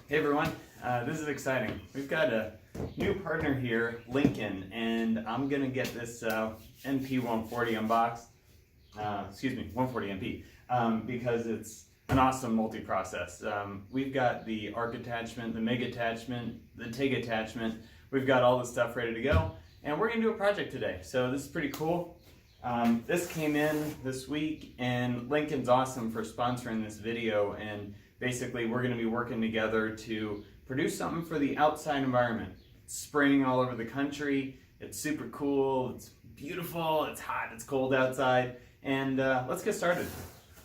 Hey everyone, this is exciting. We've got a new partner here, Lincoln, and I'm gonna get this NP 140 unboxed. 140 MP, because it's an awesome multi-process. We've got the ARC attachment, the MIG attachment, the TIG attachment. We've got all the stuff ready to go, and we're gonna do a project today. So this is pretty cool. This came in this week, and Lincoln's awesome for sponsoring this video. And basically, we're going to be working together to produce something for the outside environment. It's spring all over the country. It's super cool. It's beautiful. It's hot. It's cold outside. And let's get started.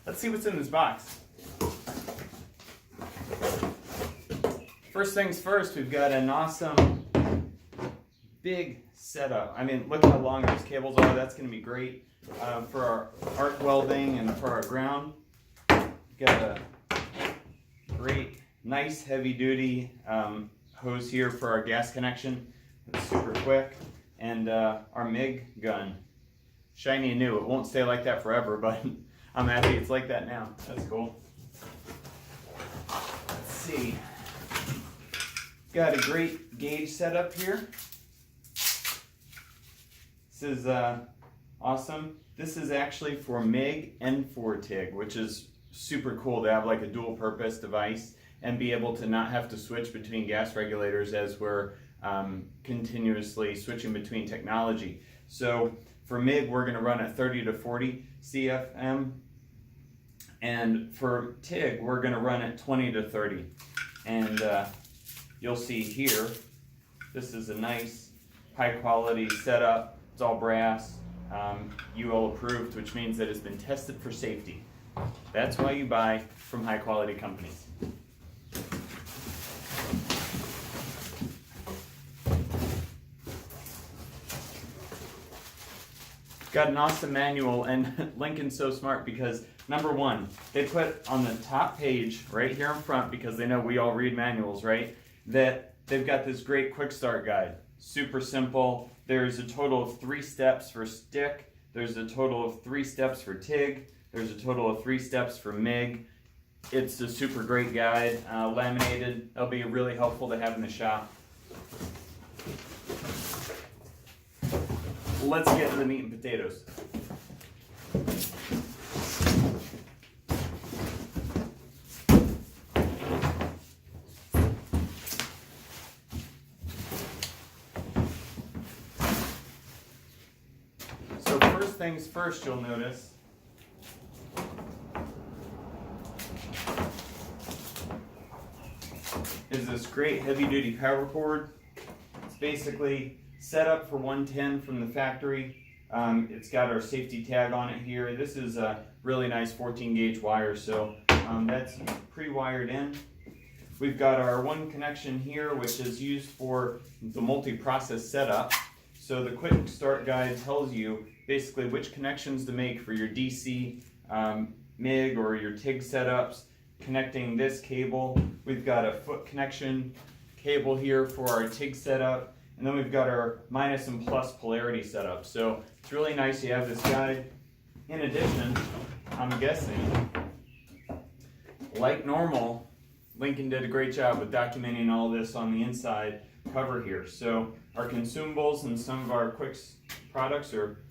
Let's see what's in this box. First things first, we've got an awesome big setup. I mean, look how long these cables are. That's going to be great for our arc welding and for our ground. We've got a great, nice, heavy-duty hose here for our gas connection. It's super quick. And our MIG gun, shiny and new. It won't stay like that forever, but I'm happy it's like that now. That's cool. Let's see. Got a great gauge setup here. This is awesome. This is actually for MIG and for TIG, which is super cool to have like a dual purpose device and be able to not have to switch between gas regulators as we're continuously switching between technology. So for MIG, we're going to run at 30 to 40 CFM, and for TIG, we're going to run at 20 to 30. And you'll see here, this is a nice high quality setup. It's all brass, UL approved, which means that it's been tested for safety. That's why you buy from high quality companies. Got an awesome manual, and Lincoln's so smart because number one, they put on the top page right here in front, because they know we all read manuals, right? That they've got this great quick start guide. Super simple. There's a total of 3 steps for stick. There's a total of 3 steps for TIG. There's a total of 3 steps for MIG. It's a super great guide, laminated. It'll be really helpful to have in the shop. Let's get to the meat and potatoes. So first things first, you'll notice is this great heavy-duty power cord. It's basically set up for 110 from the factory. It's got our safety tag on it here. This is a really nice 14 gauge wire, so that's pre-wired in. We've got our one connection here, which is used for the multi-process setup. So the quick start guide tells you basically which connections to make for your DC, MIG, or your TIG setups. Connecting this cable, we've got a foot connection cable here for our TIG setup, and then we've got our minus and plus polarity setup. So it's really nice you have this guide. In addition, I'm guessing, like normal, Lincoln did a great job with documenting all this on the inside cover here. So our consumables and some of our quick products are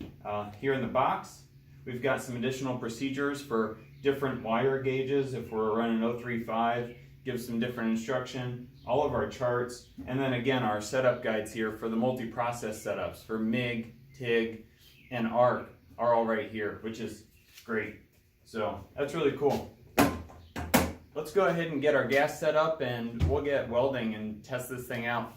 here in the box. We've got some additional procedures for different wire gauges. If we're running 035, gives some different instruction, all of our charts, and then again our setup guides here for the multi-process setups for MIG, TIG, and ARC are all right here, which is great. So that's really cool. Let's go ahead and get our gas set up, and we'll get welding and test this thing out.